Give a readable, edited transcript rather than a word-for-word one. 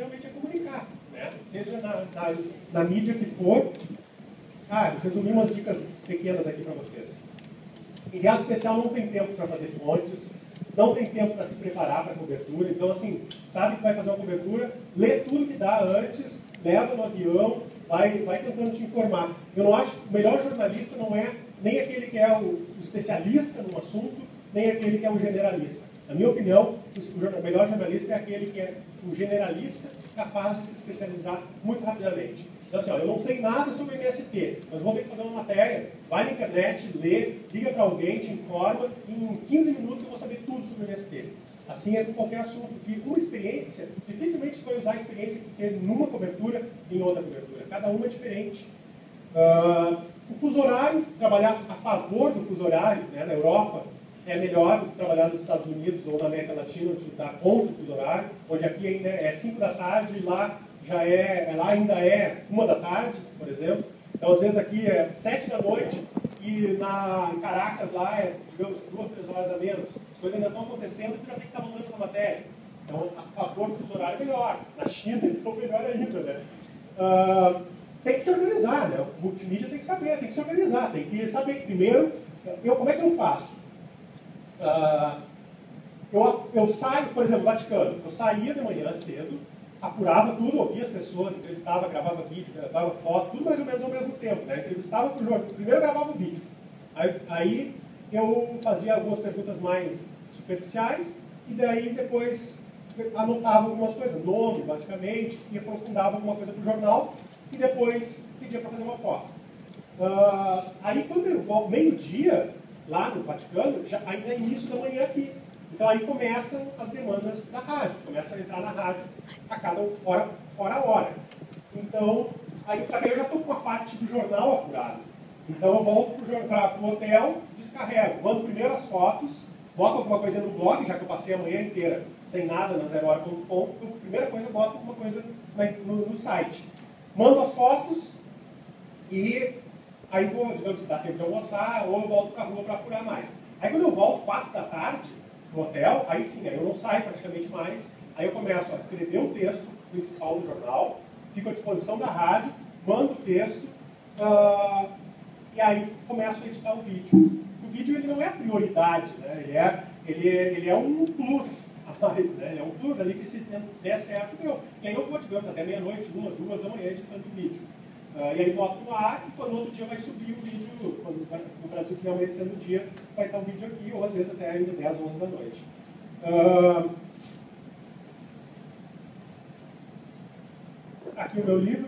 realmente é comunicar, né? Seja na mídia que for. Resumi umas dicas pequenas aqui para vocês. Enviado especial não tem tempo para fazer fontes, não tem tempo para se preparar para a cobertura, então assim, sabe que vai fazer uma cobertura, lê tudo que dá antes, leva no avião, vai tentando te informar. Eu não acho que o melhor jornalista não é nem aquele que é o especialista no assunto, nem aquele que é o generalista. Na minha opinião, o melhor jornalista é aquele que é o generalista capaz de se especializar muito rapidamente. Então assim, eu não sei nada sobre MST, mas vou ter que fazer uma matéria, vai na internet, lê, liga para alguém, te informa, e em 15 minutos eu vou saber tudo sobre MST. Assim é com qualquer assunto, porque uma experiência, dificilmente você vai usar a experiência que teve numa cobertura em outra cobertura. Cada uma é diferente. O fuso horário, trabalhar a favor do fuso horário, né, na Europa, é melhor do que trabalhar nos Estados Unidos ou na América Latina, onde dá contra o fuso horário, onde aqui ainda é 5 da tarde e lá lá ainda é 1 da tarde, por exemplo. Então, às vezes aqui é 7 da noite e em Caracas lá é, digamos, 2, 3 horas a menos. As coisas ainda estão acontecendo e já tem que estar mandando uma matéria. Então, a favor do fuso horário é melhor. Na China, então, melhor ainda, né? Tem que te organizar, né? O multimídia tem que saber, tem que se organizar, tem que saber que primeiro, como é que eu faço? Eu saio, por exemplo, Vaticano, eu saía de manhã cedo, apurava tudo, ouvia as pessoas, entrevistava, gravava vídeo, gravava foto, tudo mais ou menos ao mesmo tempo, né? Entrevistava para o jornal, primeiro eu gravava o vídeo, aí eu fazia algumas perguntas mais superficiais, e daí depois anotava algumas coisas, nome, basicamente, e aprofundava alguma coisa para o jornal, e depois pedia para fazer uma foto. Aí quando eu volto meio-dia, lá no Vaticano, ainda é início da manhã aqui. Então aí começam as demandas da rádio, começa a entrar na rádio a cada hora a hora. Então, só que eu já estou com a parte do jornal apurado. Então eu volto para o hotel, descarrego, mando primeiro as fotos, boto alguma coisa no blog, já que eu passei a manhã inteira sem nada na zerohora.com, então a primeira coisa eu boto alguma coisa no site. Mando as fotos e aí vou, digamos, se dá tempo de almoçar, ou eu volto para a rua para apurar mais. Aí quando eu volto 4 da tarde no hotel, aí sim, aí eu não saio praticamente mais, aí eu começo a escrever o texto principal do jornal, fico à disposição da rádio, mando o texto, e aí começo a editar o vídeo. O vídeo ele não é a prioridade, né? Ele é um plus a mais, né? Ele é um plus ali que se der certo, deu. E aí eu vou, digamos, até meia-noite, 1, 2 da manhã editando o vídeo. E aí boto no ar e quando no outro dia vai subir o vídeo, quando no Brasil finalmente sendo o dia, vai estar o vídeo aqui, ou às vezes até ainda 10, 11 da noite. Aqui o meu livro,